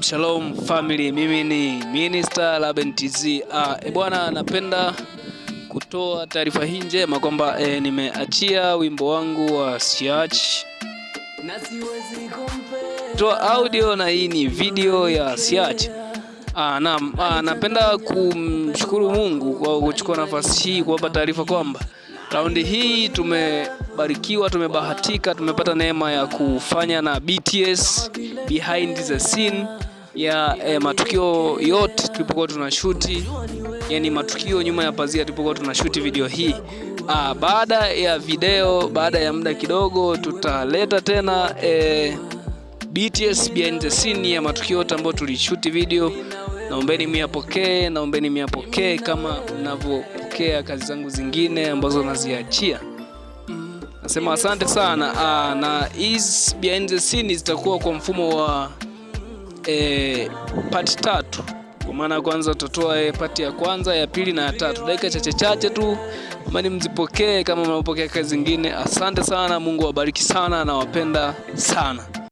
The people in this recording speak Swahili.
Shalom family, mimi ni Minister Laben TZ. Bwana, napenda kutoa taarifa hii njema kwamba nimeachia wimbo wangu wa Siach. Toa audio na hii ni video ya Siach. Napenda kumshukuru Mungu kwa kuchukua nafasi hii kuwapa taarifa kwamba raundi hii tumebarikiwa, tumebahatika, tumepata neema ya kufanya na BTS behind the scene ya matukio yote tulipokuwa tunashuti, yani matukio nyuma ya pazia tulipokuwa tunashuti video hii. Baada ya video, baada ya muda kidogo tutaleta tena BTS behind the scene ya matukio yote ambayo tulishuti video. Naombeni miyapokee kama mnavyopokea kazi zangu zingine ambazo naziachia. Nasema asante sana. Na is behind the scene zitakuwa kwa mfumo wa part 3. Kwa maana kwanza tutatoa part ya kwanza, ya pili na ya tatu. Dakika chache tu, amani mzipokee kama mnapokea kazi zingine. Asante sana, Mungu awabariki sana, na wapenda sana.